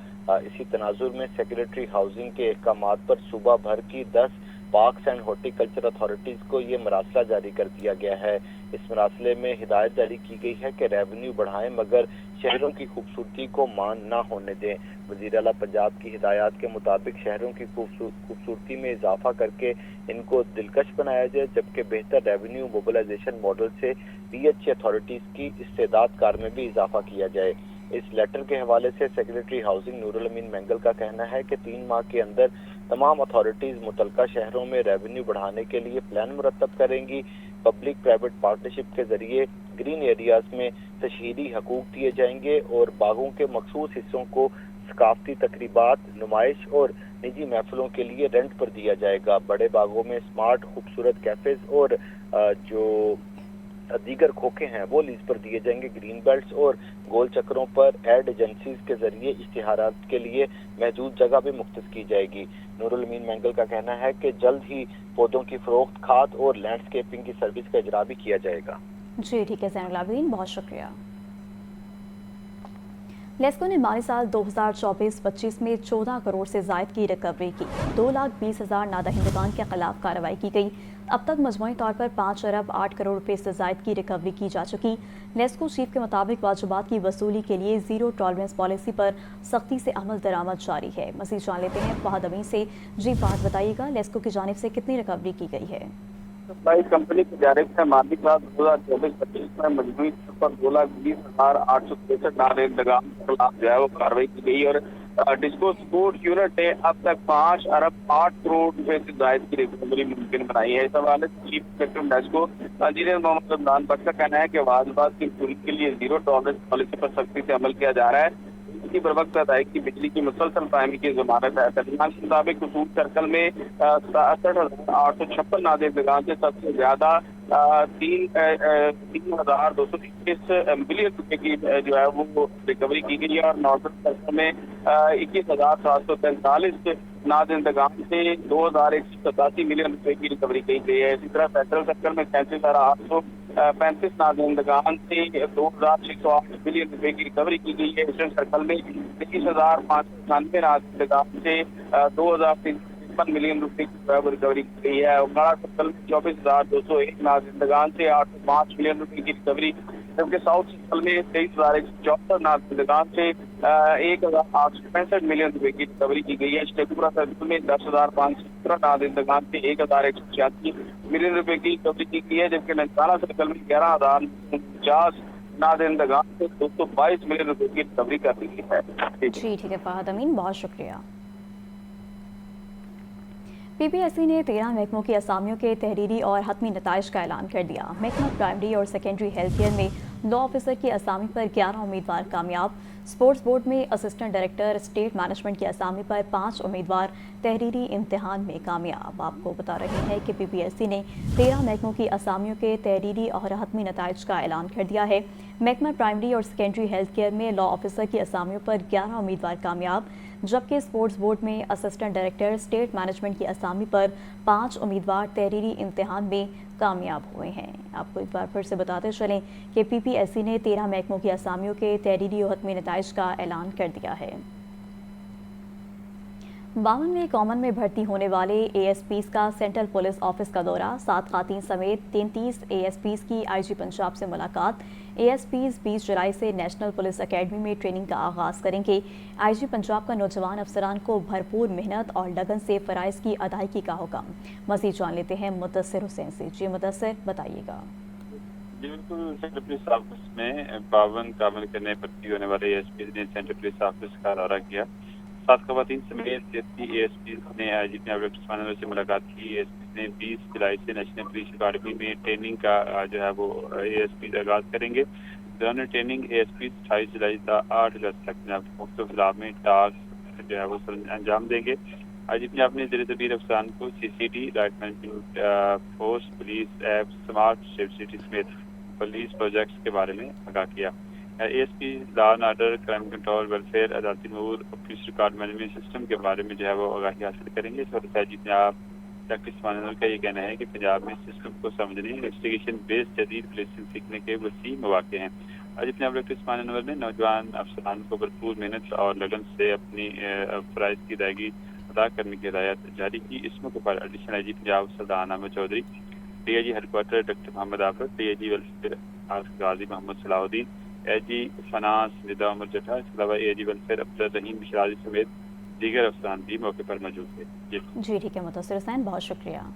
इसी तनाजुर में सेक्रेटरी हाउसिंग के अहकामात पर सूबा भर की 10 पार्क्स एंड हॉर्टिकल्चर अथॉरिटीज़ को ये मरासला जारी कर दिया गया है। इस मरासले में हिदायत जारी की गई है कि रेवेन्यू बढ़ाएं मगर शहरों की खूबसूरती को मान ना होने दें। वज़ीर आला पंजाब की हिदायत के मुताबिक शहरों की खूबसूरती में इजाफा करके इनको दिलकश बनाया जाए, जबकि बेहतर रेवेन्यू मोबिलाइजेशन मॉडल से PHA अथॉरिटीज़ की इस्तेदाद कार में भी इजाफा किया जाए। इस लेटर के हवाले से सेक्रेटरी हाउसिंग नूरुल अमीन मैंगल का कहना है कि 3 माह के अंदर तमाम अथॉरिटीज़ मुतलका शहरों में रेवेन्यू बढ़ाने के लिए प्लान मुरतब करेंगी। पब्लिक प्राइवेट पार्टनरशिप के जरिए ग्रीन एरियाज में तशहीरी हकूक दिए जाएंगे और बागों के मखसूस हिस्सों को सकाफती तकरीबात, नुमाइश और निजी महफिलों के लिए रेंट पर दिया जाएगा। बड़े बागों में स्मार्ट खूबसूरत कैफेज और जो दीगर खोखे हैं वो लीज पर दिए जाएंगे। ग्रीन बेल्ट्स और गोल चक्रों पर एड एजेंसीज के जरिए इश्तिहारात के लिए महदूद जगह भी मुख्तस की जाएगी। नूरुल अमीन मैंगल का कहना है कि जल्द ही पौधों की फरोख्त, खाद और लैंडस्केपिंग की सर्विस का इजरा भी किया जाएगा। जी ठीक है ज़ैनुल आबदीन, बहुत शुक्रिया। लेस्को ने माली साल 2024-25 में 14 करोड़ से ज़ायद की रिकवरी की। 2,20,000 नादहिंदगान के खिलाफ कार्रवाई की गई। अब तक मजमूई तौर पर 5 अरब 8 करोड़ रुपए से ज़ायद की रिकवरी की जा चुकी। लेस्को चीफ के मुताबिक वाजिबात की वसूली के लिए ज़ीरो टॉलरेंस पॉलिसी पर सख्ती से अमल दरामद जारी है। मज़ीद जान लेते हैं फहद अमीन से। जी फहद, बताइएगा लेस्को की जानिब से कितनी रिकवरी की गई है? कंपनी की जानिब से माली साल 2024-25 में मजमूई तौर पर 2,20,863 नादहिंदगान के खिलाफ जो है वो कार्रवाई की गई और डिस्को स्पोर्ट यूनिट ने अब तक 5 अरब 8 करोड़ रुपए से जायद की रिकवरी मुमकिन बनाई है। इस हवाले से चीफ सेक्रेटरी नेस्को इंजीनियर मोहम्मद अदनान भट्ट का कहना है कि वाजिबात की वसूली के लिए ज़ीरो टॉलरेंस पॉलिसी पर सख्ती से अमल किया जा रहा है। इसकी बर वक्त अदायगी बिजली की मुसलसल फराहमी की जमानत है। तर्जुमान के मुताबिक उसूल सर्कल में 67,856 नादहिंदगान से सबसे ज्यादा 3,221 मिलियन रुपए की जो है वो रिकवरी की गई है और नॉर्दर्न सर्कल में 21,743 नादहिंदगान से 2,187 मिलियन रुपए की रिकवरी की गई है। इसी तरह फेडरल सर्कल में 37,835 नादहिंदगान से 2,608 मिलियन रुपए की रिकवरी की गई है। ईस्टर्न सर्कल में 23,596 नादहिंदगान से 2,353 मिलियन रुपए की रिकवरी की गई है। उकाड़ा सर्कल में 24,201 नादहिंदगान से 805 मिलियन रुपए की रिकवरी, जबकि साउथ सर्कल में 23,174 नादहिंदगान से 1,865 मिलियन रुपए की रिकवरी की गई है। शेखपुरा सर्कल में 10,517 नादहिंदगान से 1,186 मिलियन रुपए की रिकवरी की गई है, जबकि ननकाना सर्कल में 11,050 नादहिंदगान से 222 मिलियन रुपए की रिकवरी कर दी है। जी ठीक है फहद अमीन, बहुत शुक्रिया। PPSC ने 13 महकमों की असामियों के तहरीरी और हतमी नताइज का ऐलान कर दिया। महकमा प्राइमरी और सेकेंडरी हेल्थ केयर में लॉ ऑफिसर की असामी पर 11 उम्मीदवार कामयाब। स्पोर्ट्स बोर्ड में असिस्टेंट डायरेक्टर स्टेट मैनेजमेंट की असामी पर 5 उम्मीदवार तहरीरी इम्तिहान में कामयाब। आपको बता रहे हैं कि PPSC ने 13 महकमों की असामियों के तहरीरी और हतमी नताइज का ऐलान कर दिया है। महकमा प्राइमरी और सेकेंडरी हेल्थ केयर में लॉ ऑफिसर की असामियों पर 11 उम्मीदवार कामयाब, जबकि स्पोर्ट्स बोर्ड में असिस्टेंट डायरेक्टर स्टेट मैनेजमेंट की असामी पर 5 उम्मीदवार तहरीरी इम्तिहान में कामयाब हुए हैं। आपको एक बार फिर से बताते चलें कि PPSC ने 13 महकमों की असामियों के तहरीरी और हतमी नताइज का ऐलान कर दिया है। 52वें कॉमन में भर्ती होने वाले ASPs का सेंट्रल पुलिस ऑफिस का दौरा, 7 खातीन समेत 33 ASPs की IG पंजाब से मुलाकात। ASPs 20 जुलाई से नेशनल पुलिस एकेडमी में ट्रेनिंग का आगाज़ करेंगे। IG पंजाब का नौजवान अफसरान को भरपूर मेहनत और लगन से फ़राइज़ की अदायगी का हुक्म। मज़ीद जान लेते हैं मुदस्सिर हुसैन से। जी मुदस्सिर, बताइएगा। जी बिल्कुल, सेंट्रल पुलिस ऑफिस में 52 कामन करने भर्ती होने वाले ASPs ने सेंट्रल पुलिस ऑफिस का दौरा किया। 7 खवातीन समेत 33 ASPs ने IG से मुलाकात की। ASPs ने 20 जुलाई से नेशनल पुलिस अकादमी में ट्रेनिंग का जो है वो ASPs आगाज करेंगे। दौरान ट्रेनिंग ASPs 28 जुलाई से 8 अगस्त तक मुख्तलिफ इलाक़ों में टास्क जो है वो अंजाम देंगे। IG पंजाब ने ज़िले तबीर अफसरान को CCT, right management force, police app, smart safe city समेत पुलिस प्रोजेक्ट्स के बारे में आगाह किया। ASP law and order, crime control, welfare, अदालती अमूर और पुलिस रिकॉर्ड मैनेजमेंट सिस्टम के बारे में जो है वो आगाही हासिल करेंगे। इस वक्त IG पंजाब प्रैक्टिस मैनेजर का ये कहना है कि पंजाब में सिस्टम को समझने, इन्वेस्टिगेशन बेस्ड जदीद पुलिसिंग सीखने के वसी मौके हैं। IG पंजाब प्रैक्टिस मैनेजर ने नौजवान अफसरान को भरपूर मेहनत और लगन से अपनी फ़राइज़ की अदायगी अदा करने की हिदायत जारी की। इस मौके पर additional IG Punjab Sardar Ahmad Chaudhry, DIG headquarter doctor Mohammad Afat, DIG welfare Ghazi Mohammad Salahuddin, AG finance Nida Umar Jatta, इसके अलावा AG वेलफेयर अब्दुल रहीम बिशराजी समेत दीगर अफसरान भी मौके पर मौजूद थे। जी ठीक है मुदस्सिर हुसैन, बहुत शुक्रिया।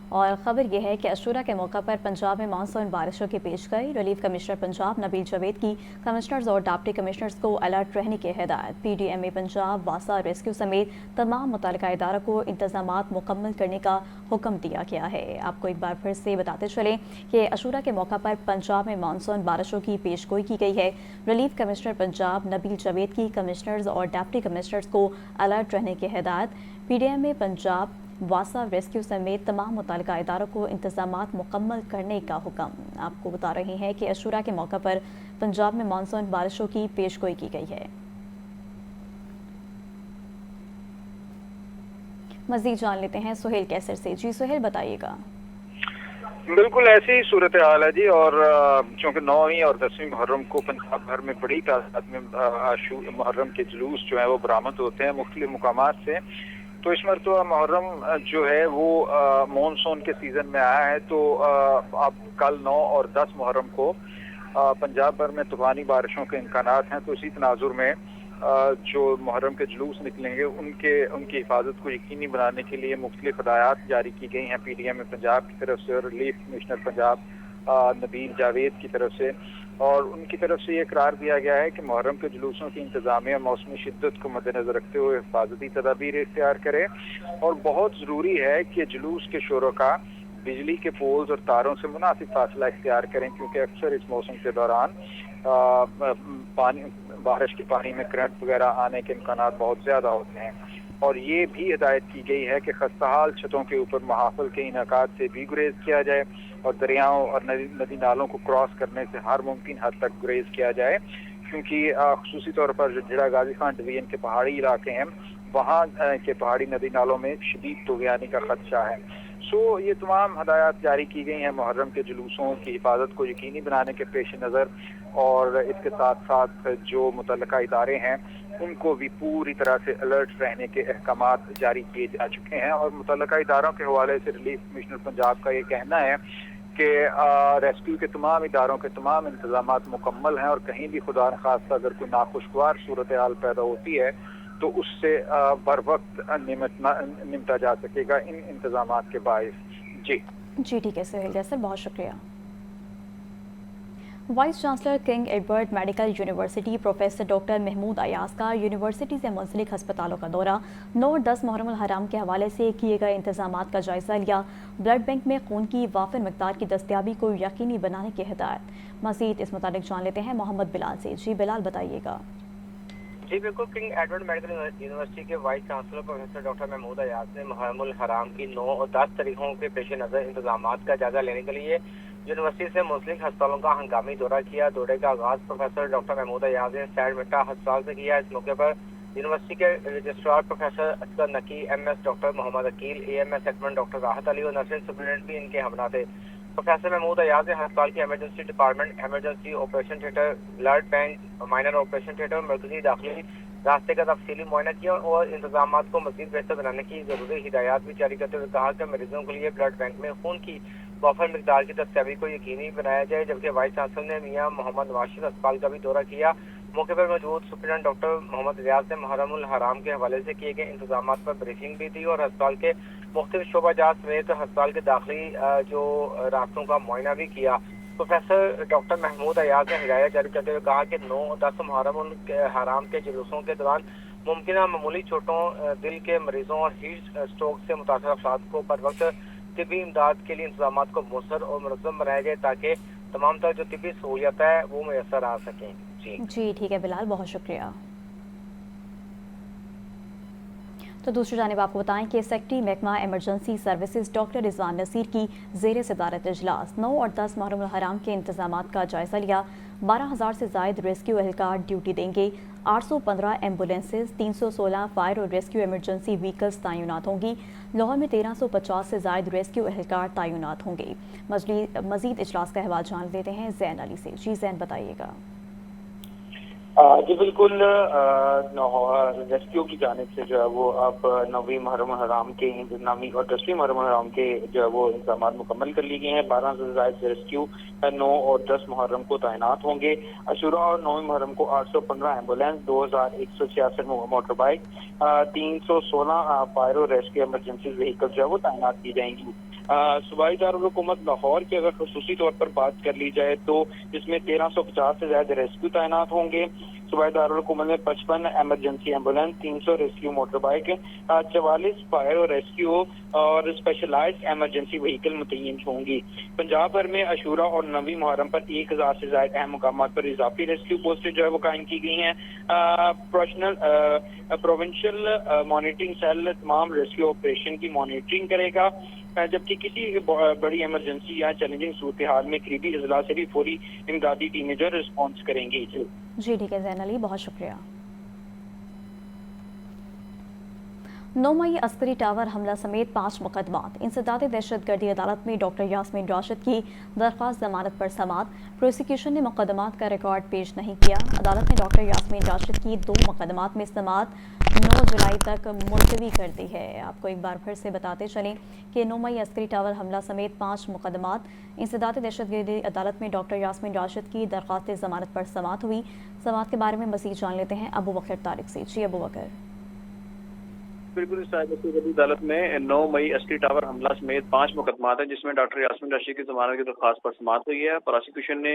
और ख़बर यह है कि अशूरा के मौका पर पंजाब में मानसून बारिशों की पेशगोई। रिलीफ कमिश्नर पंजाब नबील जावेद की कमिश्नर्स और डिप्टी कमिश्नर्स को अलर्ट रहने की हिदायत। PDMA पंजाब, वासा रेस्क्यू समेत तमाम मुतल्लिका इदारों को इंतजामात मुकम्मल करने का हुक्म दिया गया है। आपको एक बार फिर से बताते चलें कि अशूरा के मौका पर पंजाब में मानसून बारिशों की पेशगोई की गई है। रिलीफ कमिश्नर पंजाब नबील जावेद की कमिश्नर्स और डिप्टी कमिश्नर्स को अलर्ट रहने की हिदायत। PDMA पंजाब, वासा रेस्क्यू समेत तमाम मुतल्लिका इदारों को इंतजामात मुकम्मल करने का हुक्म। आपको बता रहे हैं कि अशूरा के मौका पर पंजाब में मानसून बारिशों की पेशगोई की गई है। मज़ीद जान लेते हैं सुहेल कैसर से। जी सुहेल, बताइएगा। बिल्कुल ऐसी ही सूरत हाल है जी। और चूँकि 9वीं और 10वीं मुहर्रम को पंजाब भर में बड़ी तादाद में मुहर्रम के जुलूस जो है वो बरामद होते हैं मुख्तलिफ मुकामात से। तो इस मरतबा मुहर्रम जो है वो मानसून के सीज़न में आया है। तो अब कल 9 और 10 मुहर्रम को पंजाब भर में तूफ़ानी बारिशों के इम्कानात हैं। तो इसी तनाजुर में जो मुहर्रम के जुलूस निकलेंगे उनकी हिफाजत को यकीनी बनाने के लिए मुख्तलिफ हिदायत जारी की गई हैं PDMA पंजाब की तरफ से और रिलीफ कमिश्नर पंजाब नबील जावेद की तरफ से। और उनकी तरफ से ये करार दिया गया है कि मुहर्रम के जुलूसों की इंतजामिया मौसमी शिद्दत को मद्देनजर रखते हुए हिफाजती तदाबीर इख्तियार करे। और बहुत ज़रूरी है कि जुलूस के शोरका बिजली के पोल्स और तारों से मुनासिब फासला इख्तियार करें, क्योंकि अक्सर इस मौसम के दौरान बारिश के पानी में करंट वगैरह आने के इम्कानात बहुत ज़्यादा होते हैं। और ये भी हिदायत की गई है कि खस्ताहाल छतों के ऊपर महाफिल के इनेकाद से भी गुरेज किया जाए और दरियाओं और नदी नालों को क्रॉस करने से हर मुमकिन हद तक गुरेज किया जाए, क्योंकि खुसूसी तौर पर जो जिला गाजी खान डिवीजन के पहाड़ी इलाके हैं वहाँ के पहाड़ी नदी नालों में शदीद तुग़यानी का खदशा है। ये तमाम हदायत जारी की गई हैं मुहर्रम के जुलूसों की हिफाजत को यकीनी बनाने के पेश नज़र। और इसके साथ साथ जो मुतल्लिका इदारे हैं उनको भी पूरी तरह से अलर्ट रहने के अहकामात जारी किए जा चुके हैं। और मुतल्लिका इदारों के हवाले से रिलीफ कमिश्नर पंजाब का ये कहना है कि रेस्क्यू के तमाम इदारों के तमाम इंतजामात मुकम्मल हैं और कहीं भी खुदा न खास्ता अगर कोई नाखुशगवार सूरत हाल पैदा होती है तो उससे बर वक्त निमटा जा सकेगा इन इंतजामात के बायस। जी ठीक है सुहेल कैसर, बहुत शुक्रिया। Vice chancellor King Edward medical university professor doctor Mahmood Ayaz का यूनिवर्सिटी से मुंसलिक हस्पतालों का दौरा 9 और 10 मुहर्रम हराम के हवाले से किए गए इंतजामात का जायजा लिया। ब्लड बैंक में खून की वाफिर मिकदार की दस्तियाबी को यकीनी बनाने की हिदायत। मज़ीद इस मुताबिक जान लेते हैं मोहम्मद बिलाल से। जी बिलाल, बताइएगा। जी बिल्कुल, किंग एडवर्ड मेडिकल यूनिवर्सिटी के vice chancellor professor doctor Mahmood Ayaz ने मुहर्रम हराम की 9 और 10 तारीखों के पेश नज़र इंतजामात का जायजा लेने के लिए यूनिवर्सिटी से मुंसलिक अस्पतालों का हंगामी दौरा किया। दौरे का आगाज प्रोफेसर डॉक्टर महमूद अयाज ने सैड मिट्टा अस्पताल से किया। इस मौके पर यूनिवर्सिटी के registrar professor Asghar Naqi, MS doctor Mohammad Aqeel, AMS segment doctor Rahat Ali और नर्सिंग सुपरिटेंडेंट भी इनके हमरा थे। प्रोफेसर महमूद अयाज ने अस्पताल की emergency department, emergency operation theatre, blood bank, minor operation theatre, मरकजी दाखिली रास्ते का तफसीली मुआयना किया और इंतजाम को मजीद बेहतर बनाने की जरूरी हिदायत भी जारी करते हुए कहा कि मरीजों के लिए ब्लड बैंक में खून की वाफर मिकदार की दस्तियाबी को यकीनी बनाया जाए। जबकि वाइस चांसलर ने मियां मोहम्मद नवाज अस्पताल का भी दौरा किया। मौके पर मौजूद सुपरिटेंडेंट डॉक्टर मोहम्मद रियाज ने मुहर्रम हराम के हवाले से किए गए इंतजाम पर ब्रीफिंग भी दी और अस्पताल के मुख्तलिफ शोबाजात समेत अस्पताल के दाखिली जो रास्तों का मुआयना भी किया। प्रोफेसर डॉक्टर महमूद अयाज ने हिदायत जारी करते हुए कहा कि 9 और 10 मुहर्रम हराम के जुलूसों के दौरान मुमकिन मामूली चोटों, दिल के मरीजों और हीट स्ट्रोक से मुतासर अफराद को बर वक्त तिबी इमदाद के लिए इंतजाम को मौसर और मुनज़्ज़म बनाया जाए ताकि तमाम तरह जो तिबी सहूलियत है वो मैसर आ सकें। जी ठीक है बिलाल, बहुत शुक्रिया। तो दूसरी जानिब आपको बताएं कि सेक्रेटरी महकमा emergency services doctor Rizwan Naseer की ज़ेर सदारत इजलास 9 और 10 मुहर्रम हराम के इंतजामात का जायजा लिया। 12,000 से ज़ायद रेस्क्यू एहलकार ड्यूटी देंगे। 815 एम्बुलेंसेज, 316 फायर और रेस्क्यू इमरजेंसी व्हीकल्स तैनात होंगी। लाहौर में 1350 से ज़ायद रेस्क्यू एहलकार तैनात होंगे। मज़ीद इजलास का अहवाल जान लेते हैं ज़ैन अली से। जी ज़ैन, बताइएगा। जी बिल्कुल, रेस्क्यू की जानिब से जो है वो अब 9वीं मुहर्रम हराम के 9वीं और 10वीं मुहर्रम हराम के जो है वो इंतजाम मुकम्मल कर लिए गए हैं। 12 से ज़ायद रेस्क्यू 9 और 10 मुहर्रम को तैनात होंगे। अशूरा और 9वीं मुहर्रम को 815 एम्बुलेंस, 2166 मोटर बाइक, 316 फायर और रेस्क्यू इमरजेंसी व्हीकल जो है वो तैनात की जाएंगी। सूबाई दारुल हुकूमत लाहौर की अगर खसूसी तौर पर बात कर ली जाए तो इसमें 1350 से ज्यादा रेस्क्यू तैनात होंगे। सूबाई दारुल हुकूमत में 55 emergency ambulance, 300 rescue motor bike, 44 fire और रेस्क्यू और स्पेशलाइज्ड एमरजेंसी व्हीकल मुतय्यन होंगी। पंजाब भर में अशूरा और 9वीं मुहर्रम पर 1000 से ज्यादा अहम मुकामात पर इजाफी रेस्क्यू पोस्टें जो है वो कायम की गई हैं। प्रोविंशियल मॉनिटरिंग सेल तमाम रेस्क्यू ऑपरेशन की मॉनिटरिंग करेगा, जबकि किसी बड़ी इमरजेंसी या चैलेंजिंग सूरत हाल में करीबी अजला से भी फौरी इमदादी टीमें जो रिस्पॉन्स करेंगी। जी ठीक है ज़ैन अली, बहुत शुक्रिया। 9 मई अस्करी टावर हमला समेत 5 मुकदमात। इंसदाद दहशतगर्दी अदालत में डॉक्टर यास्मीन राशिद की दरख्वास्त जमानत पर समाअत। प्रोसिक्यूशन ने मुकदमात का रिकॉर्ड पेश नहीं किया। अदालत ने डॉक्टर यास्मीन राशिद की 2 मुकदमात में समाअत 9 जुलाई तक मुलतवी कर दी है। आपको एक बार फिर से बताते चलें कि 9 मई अस्करी टावर हमला समेत 5 मुकदमात। इंसदाद दहशतगर्दी अदालत में डॉक्टर यास्मीन राशिद की दरख्वास्त जमानत पर समाअत हुई। समाअत के बारे में मज़ीद जान लेते हैं अबू बकर तारिक से। जी अबू बकर। बिल्कुल, इस अदालत में 9 मई अस्करी टावर हमला समेत 5 मुकदमात हैं जिसमें डॉक्टर यास्मीन राशिद की जमानत की दरख्वास्त पर समाअत हुई है। प्रोसिक्यूशन ने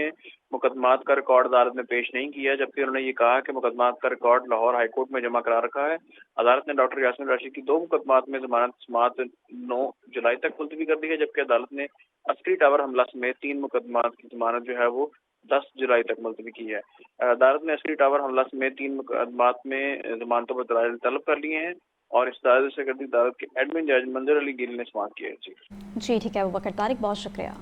मुकदमात का रिकॉर्ड अदालत में पेश नहीं किया, जबकि उन्होंने ये कहा कि मुकदमात का रिकॉर्ड लाहौर हाई कोर्ट में जमा करा रखा है। अदालत ने डॉक्टर यास्मीन राशिद की 2 मुकदमात में जमानत समाअत 9 जुलाई तक मुलतवी कर दी है, जबकि अदालत ने अस्करी टावर हमला समेत 3 मुकदमात की जमानत जो है वो 10 जुलाई तक मुलतवी की है। अदालत ने अस्करी टावर हमला समेत 3 मुकदमात में जमानतों पर दलाइल तलब कर लिए हैं और इस अदालत के एडमिन जज मंजर अली गिल ने समाअत किया है। जी ठीक है अबू बकर तारिक, बहुत शुक्रिया।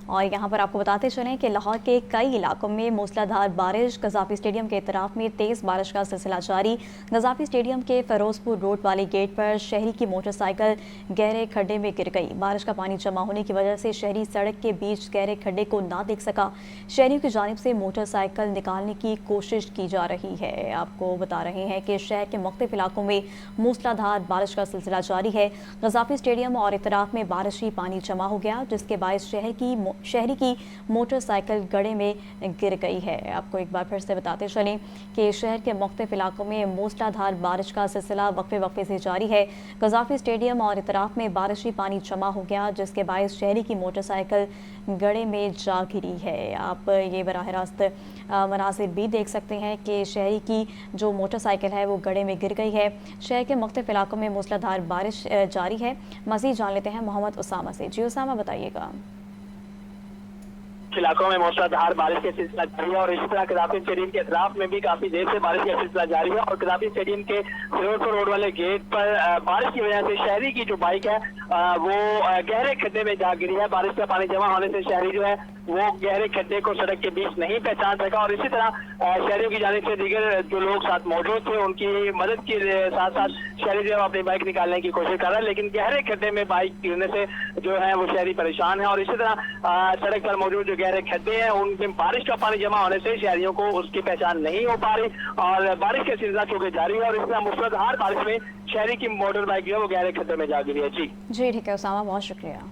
और यहाँ पर आपको बताते चलें कि लाहौर के कई इलाकों में मूसलाधार बारिश। गजाफी स्टेडियम के इतराफ में तेज़ बारिश का सिलसिला जारी। गजाफी स्टेडियम के फ़िरोज़पुर रोड वाले गेट पर शहरी की मोटरसाइकिल गहरे खड्डे में गिर गई। बारिश का पानी जमा होने की वजह से शहरी सड़क के बीच गहरे खड्डे को ना देख सका। शहरियों की जानिब से मोटरसाइकिल निकालने की कोशिश की जा रही है। आपको बता रहे हैं कि शहर के मुख्तलिफ इलाकों में मूसलाधार बारिश का सिलसिला जारी है। गजाफी स्टेडियम और इतराफ में बारिशी पानी जमा हो गया, जिसके बायस शहर की शहरी की मोटरसाइकिल गड्ढे में गिर गई है। आपको एक बार फिर से बताते चलें कि शहर के मुख्तलिफ इलाकों में मूसलाधार बारिश का सिलसिला वक्फे वक्फे से जारी है। कज़ाफी स्टेडियम और इतराफ में बारिशी पानी जमा हो गया, जिसके बायस शहरी की मोटरसाइकिल गड्ढे में जा गिरी है। आप ये बराह रास्त मनाजिर भी देख सकते हैं कि शहरी की जो मोटरसाइकिल है वो गड्ढे में गिर गई है। शहर के मुख्तलिफ इलाकों में मूसलाधार बारिश जारी है। मज़ीद जान लेते हैं मोहम्मद उसामा से। जी उसामा, बताइएगा। इलाकों में मूसलाधार बारिश का सिलसिला जारी है और इसी तरह कदाफी स्टेडियम के अतराफ में भी काफी देर से बारिश का सिलसिला जारी है और कदाफी स्टेडियम के फिरोजपुर रोड वाले गेट पर बारिश की वजह से शहरी की जो बाइक है वो गहरे खड्डे में जा गिरी है। बारिश का पानी जमा होने से शहरी जो है वो गहरे खड्डे को सड़क के बीच नहीं पहचान सका और इसी तरह शहरियों की जानिब से दीगर जो लोग साथ मौजूद थे उनकी मदद के साथ साथ शहरी जो है अपनी बाइक निकालने की कोशिश कर रहे हैं, लेकिन गहरे खड्डे में बाइक गिरने से जो है वो शहरी परेशान है और इसी तरह सड़क पर मौजूद जो गहरे खड्डे हैं उनमें बारिश का पानी जमा होने से शहरियों को उसकी पहचान नहीं हो पा रही और बारिश का सिलसिला चूंकि जारी है और इस तरह मूसलाधार बारिश में शहरी की मोटर बाइक जो है वो गहरे खड्डे में जा गिरी है। जी ठीक है उसामा, बहुत शुक्रिया।